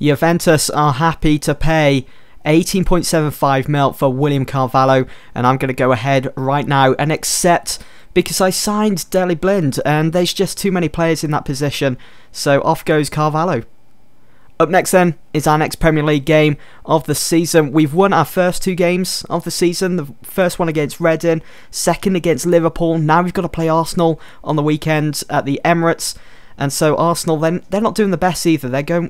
Juventus are happy to pay 18.75 mil for William Carvalho, and I'm going to go ahead right now and accept, because I signed Daley Blind and there's just too many players in that position. So off goes Carvalho. Up next then is our next Premier League game of the season. We've won our first 2 games of the season. The first one against Reading, second against Liverpool. Now we've got to play Arsenal on the weekend at the Emirates. And so Arsenal, then they're not doing the best either. They're going,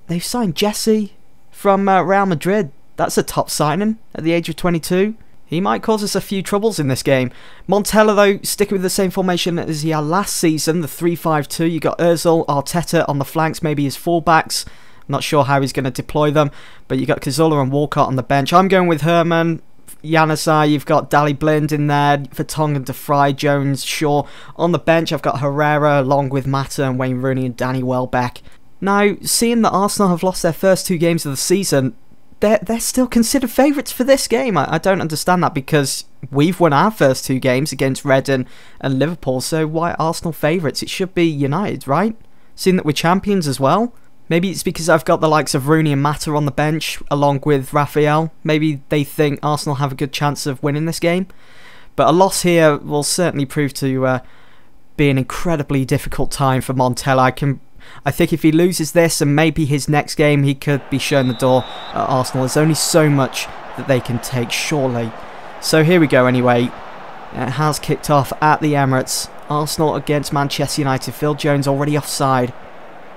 they've signed Jesse from Real Madrid. That's a top signing at the age of 22. He might cause us a few troubles in this game. Montella, though, sticking with the same formation as he had last season, the 3-5-2. You got Ozil, Arteta on the flanks, maybe his fullbacks. Not sure how he's going to deploy them, but you got Cazorla and Walcott on the bench. I'm going with Herman, Januzaj. You've got Daley Blind in there, Vertonghen, De Vrij, Jones, Shaw. On the bench, I've got Herrera along with Mata and Wayne Rooney and Danny Welbeck. Now, seeing that Arsenal have lost their first 2 games of the season, they're still considered favourites for this game. I don't understand that, because we've won our first 2 games against Reading and Liverpool, so why Arsenal favourites? It should be United, right? Seeing that we're champions as well. Maybe it's because I've got the likes of Rooney and Mata on the bench along with Raphael. Maybe they think Arsenal have a good chance of winning this game. But a loss here will certainly prove to be an incredibly difficult time for Montella. I think if he loses this and maybe his next game, he could be shown the door at Arsenal. There's only so much that they can take, surely. So here we go anyway. It has kicked off at the Emirates. Arsenal against Manchester United. Phil Jones already offside.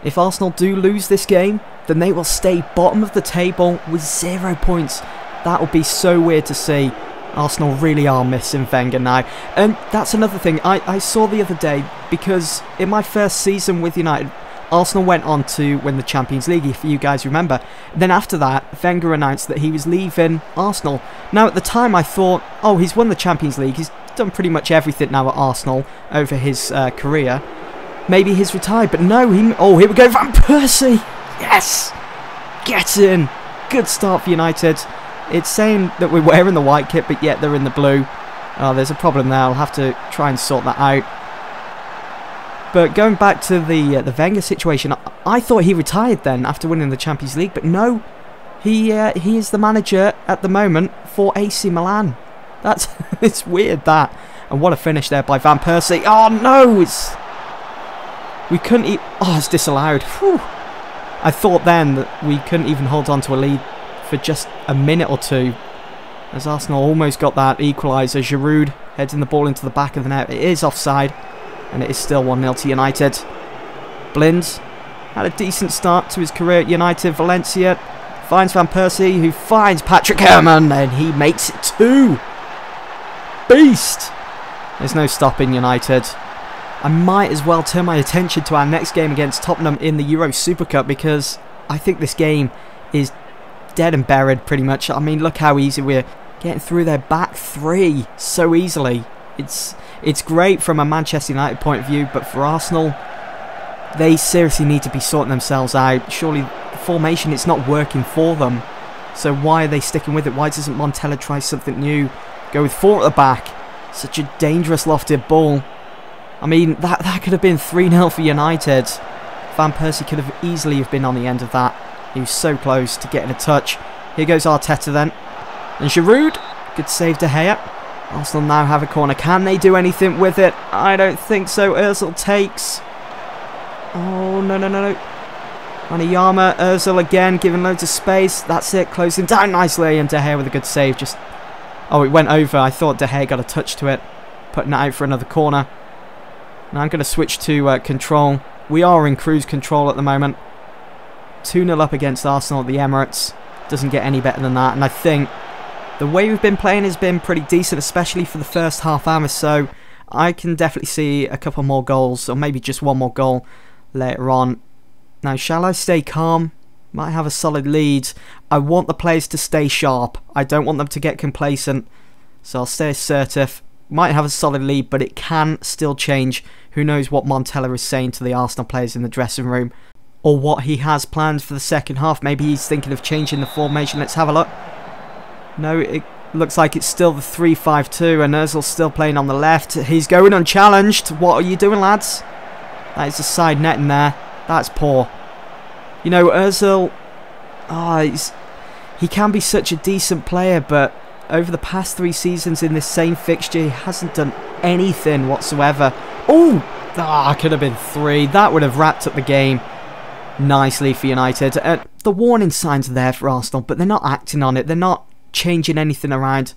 If Arsenal do lose this game, then they will stay bottom of the table with 0 points. That would be so weird to see. Arsenal really are missing Wenger now. And that's another thing I saw the other day, because in my first season with United, Arsenal went on to win the Champions League, if you guys remember. Then after that, Wenger announced that he was leaving Arsenal. Now at the time I thought, oh, he's won the Champions League, he's done pretty much everything now at Arsenal over his career. Maybe he's retired, but no, here we go, Van Persie! Yes! Get in! Good start for United. It's saying that we're wearing the white kit, but yet they're in the blue. Oh, there's a problem there. I'll have to try and sort that out. But going back to the Wenger situation, I thought he retired then after winning the Champions League, but no. He is the manager at the moment for AC Milan. It's weird, that. And what a finish there by Van Persie. Oh no, we couldn't it's disallowed. Whew. I thought then that we couldn't even hold on to a lead for just a minute or 2, as Arsenal almost got that equaliser. Giroud heading the ball into the back of the net. It is offside, and it is still 1-0 to United. Blind had a decent start to his career at United. Valencia finds Van Persie, who finds Patrick Herrmann, and he makes it 2. Beast! There's no stopping United. I might as well turn my attention to our next game against Tottenham in the Euro Super Cup, because I think this game is dead and buried pretty much. I mean, look how easy we're getting through their back 3 so easily. It's great from a Manchester United point of view, but for Arsenal, they seriously need to be sorting themselves out. Surely the formation, it's not working for them. So why are they sticking with it? Why doesn't Montella try something new? Go with 4 at the back. Such a dangerous lofted ball. I mean, that could have been 3-0 for United. Van Persie could have easily have been on the end of that. He was so close to getting a touch. Here goes Arteta then. And Giroud. Good save De Gea. Arsenal now have a corner. Can they do anything with it? I don't think so. Ozil takes. Oh, no. Maniyama, Ozil again, giving loads of space. That's it, closing down nicely. And De Gea with a good save. Oh, it went over. I thought De Gea got a touch to it. Putting it out for another corner. Now I'm going to switch to control. We are in cruise control at the moment. 2-0 up against Arsenal at the Emirates. Doesn't get any better than that. And I think the way we've been playing has been pretty decent, especially for the first half hour. So I can definitely see a couple more goals, or maybe just one more goal later on. Now, shall I stay calm? Might have a solid lead. I want the players to stay sharp. I don't want them to get complacent. So I'll stay assertive. Might have a solid lead, but it can still change. Who knows what Montella is saying to the Arsenal players in the dressing room, or what he has planned for the second half. Maybe he's thinking of changing the formation. Let's have a look. No, it looks like it's still the 3-5-2, and Ozil's still playing on the left. He's going unchallenged. What are you doing, lads? That is a side net in there. That's poor. You know, Ozil he can be such a decent player, but over the past 3 seasons in this same fixture, he hasn't done anything whatsoever. Oh, could have been 3. That would have wrapped up the game nicely for United. The warning signs are there for Arsenal, but they're not acting on it. They're not changing anything around.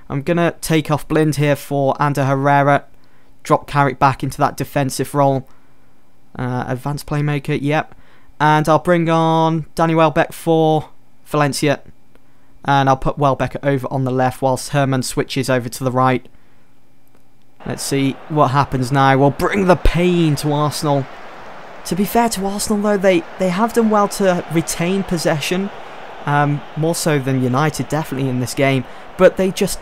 I'm going to take off Blind here for Ander Herrera. Drop Carrick back into that defensive role. Advanced playmaker, yep. And I'll bring on Danny Welbeck for Valencia. And I'll put Welbeck over on the left whilst Herman switches over to the right. Let's see what happens now. We'll bring the pain to Arsenal. To be fair to Arsenal, though, they have done well to retain possession. More so than United, definitely, in this game. But they just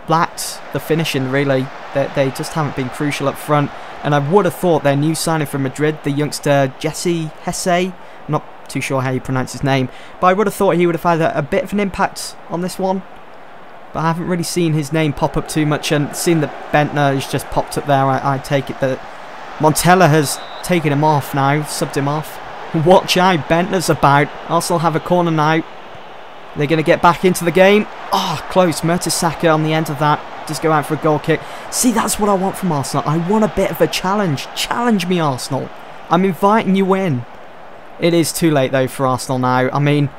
lacked the finishing, really. They just haven't been crucial up front. And I would have thought their new signing from Madrid, the youngster Jesse Hesse, I'm not too sure how you pronounce his name, but I would have thought he would have had a bit of an impact on this one. But I haven't really seen his name pop up too much, and seeing that Bentner has just popped up there, I take it that Montella has taken him off now, subbed him off. Watch out, Bentner's about. Arsenal have a corner now. They're going to get back into the game. Close. Mertesacker on the end of that. Just go out for a goal kick. See, that's what I want from Arsenal. I want a bit of a challenge. Challenge me, Arsenal. I'm inviting you in. It is too late, though, for Arsenal now. I mean,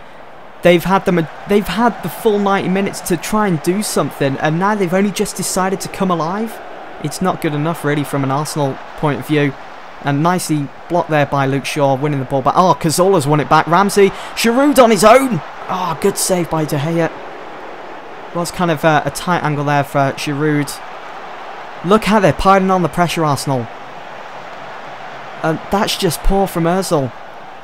they've had the full 90 minutes to try and do something, and now they've only just decided to come alive. It's not good enough, really, from an Arsenal point of view. And nicely blocked there by Luke Shaw, winning the ball back. Cazorla's won it back. Ramsey. Giroud on his own. Good save by De Gea. Was kind of a tight angle there for Giroud. Look how they're piling on the pressure, Arsenal. And that's just poor from Ozil.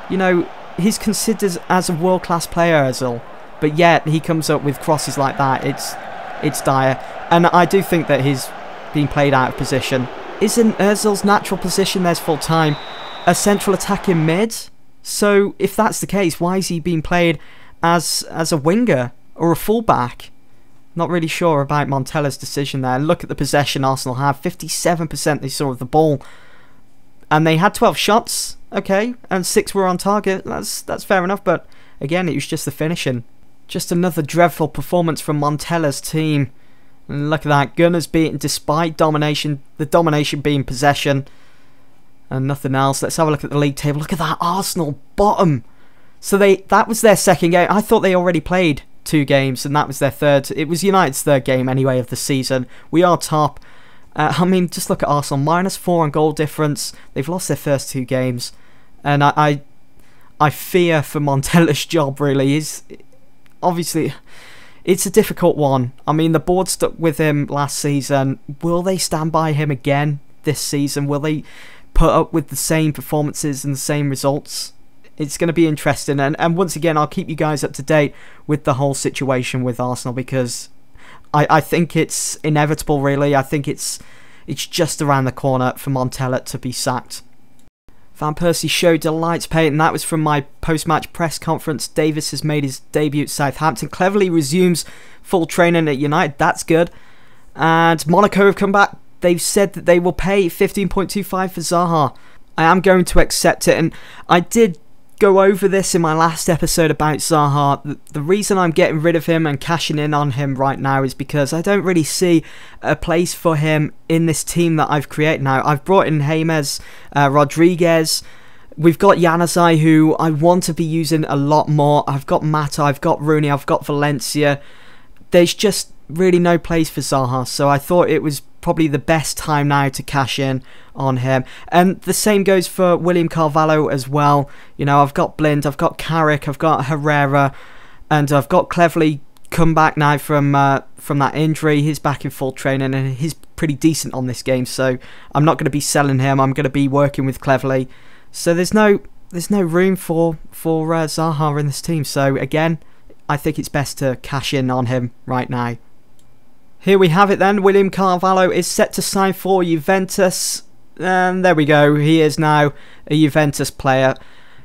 You know, he's considered as a world-class player, Ozil. But yet, he comes up with crosses like that. It's dire. And I do think that he's being played out of position. Isn't Ozil's natural position, there's full time, a central attacking mid? So, if that's the case, why is he being played as a winger or a fullback? Not really sure about Montella's decision there. Look at the possession Arsenal have. 57% they saw of the ball. And they had 12 shots, okay, and 6 were on target. That's fair enough, but again, it was just the finishing. Just another dreadful performance from Montella's team. And look at that, Gunners beaten despite domination, the domination being possession. And nothing else. Let's have a look at the league table. Look at that, Arsenal bottom. So that was their second game. I thought they already played 2 games, and that was their third. It was United's third game anyway of the season. We are top. I mean, just look at Arsenal, -4 on goal difference. They've lost their first 2 games, and I fear for Montella's job. Really, is obviously it's a difficult one. I mean, the board stuck with him last season. Will they stand by him again this season? Will they put up with the same performances and the same results? It's going to be interesting, and once again, I'll keep you guys up to date with the whole situation with Arsenal, because I think it's inevitable, really. I think it's just around the corner for Montella to be sacked. Van Persie showed delight to pay, and that was from my post-match press conference. Davis has made his debut at Southampton, cleverly resumes full training at United. That's good. And Monaco have come back. They've said that they will pay 15.25 for Zaha. I am going to accept it, and I did go over this in my last episode about Zaha. The reason I'm getting rid of him and cashing in on him right now is because I don't really see a place for him in this team that I've created now. I've brought in James Rodriguez. We've got Januzaj, who I want to be using a lot more. I've got Mata, I've got Rooney, I've got Valencia. There's just really no place for Zaha, so I thought it was probably the best time now to cash in on him. And the same goes for William Carvalho as well. You know, I've got Blind, I've got Carrick, I've got Herrera, and I've got Cleverley come back now from that injury. He's back in full training, and he's pretty decent on this game, so I'm not going to be selling him. I'm going to be working with Cleverley. So there's no room for Zaha in this team. So again, I think it's best to cash in on him right now. Here we have it then. William Carvalho is set to sign for Juventus. And there we go. He is now a Juventus player.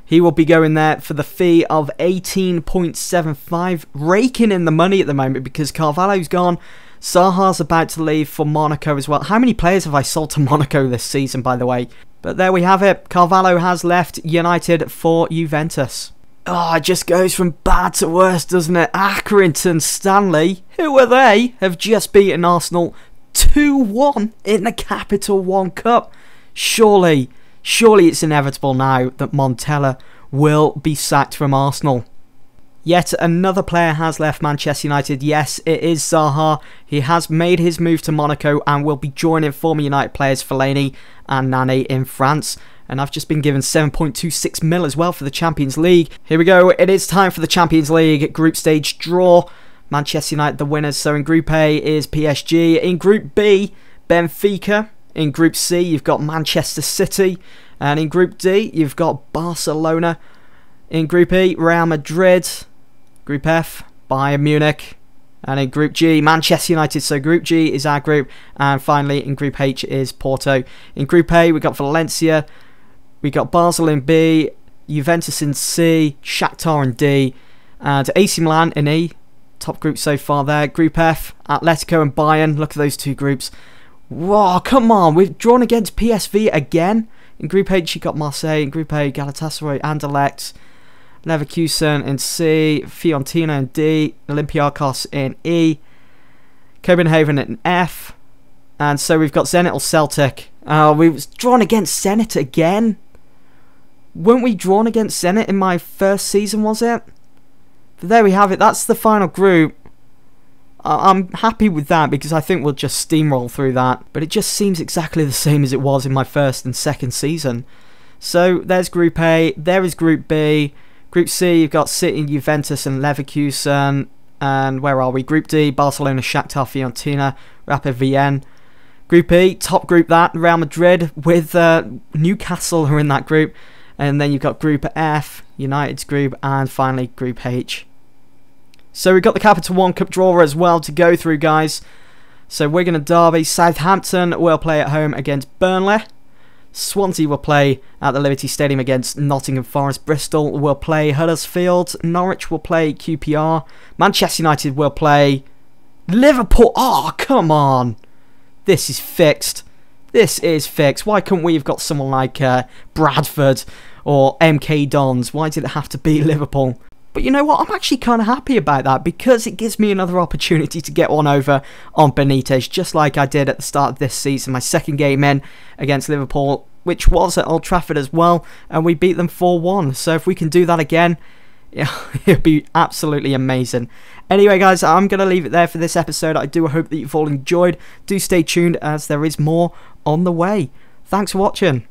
He will be going there for the fee of 18.75. Raking in the money at the moment because Carvalho's gone. Zaha's about to leave for Monaco as well. How many players have I sold to Monaco this season, by the way? But there we have it. Carvalho has left United for Juventus. Oh, it just goes from bad to worse, doesn't it? Accrington Stanley, who are they, have just beaten Arsenal 2-1 in the Capital One Cup. Surely it's inevitable now that Montella will be sacked from Arsenal. Yet another player has left Manchester United. Yes, it is Zaha. He has made his move to Monaco and will be joining former United players Fellaini and Nani in France. And I've just been given 7.26 mil as well for the Champions League. Here we go. It is time for the Champions League group stage draw. Manchester United the winners. So in Group A is PSG. In Group B, Benfica. In Group C, you've got Manchester City. And in Group D, you've got Barcelona. In Group E, Real Madrid. Group F, Bayern Munich. And in Group G, Manchester United. So Group G is our group. And finally, in Group H is Porto. In Group A, we've got Valencia. We got Basel in B. Juventus in C. Shakhtar in D. And AC Milan in E. Top group so far there. Group F, Atletico and Bayern. Look at those two groups. Whoa, come on. We've drawn against PSV again. In Group H, you got Marseille. In Group A, Galatasaray, Anderlecht. Leverkusen in C, Fiorentina in D, Olympiacos in E, Copenhagen in F, and so we've got Zenit or Celtic. We've drawn against Zenit again. Weren't we drawn against Zenit in my first season, was it? But there we have it, that's the final group. I'm happy with that because I think we'll just steamroll through that. But it just seems exactly the same as it was in my first and second season. So there's Group A, there is Group B. Group C, you've got City, Juventus and Leverkusen. And where are we? Group D, Barcelona, Shakhtar, Fiorentina, Rapid Vienna. Group E, top group that, Real Madrid with Newcastle are in that group. And then you've got Group F, United's group, and finally Group H. So we've got the Capital One Cup draw as well to go through, guys. So Wigan and Derby, Southampton will play at home against Burnley. Swansea will play at the Liberty Stadium against Nottingham Forest. Bristol will play Huddersfield. Norwich will play QPR. Manchester United will play Liverpool. Oh, come on. This is fixed. This is fixed. Why couldn't we have got someone like Bradford or MK Dons? Why did it have to be Liverpool? But you know what? I'm actually kind of happy about that because it gives me another opportunity to get one over on Benitez, just like I did at the start of this season. My second game in against Liverpool, which was at Old Trafford as well, and we beat them 4-1. So if we can do that again, yeah, it'd be absolutely amazing. Anyway, guys, I'm going to leave it there for this episode. I do hope that you've all enjoyed. Do stay tuned as there is more on the way. Thanks for watching.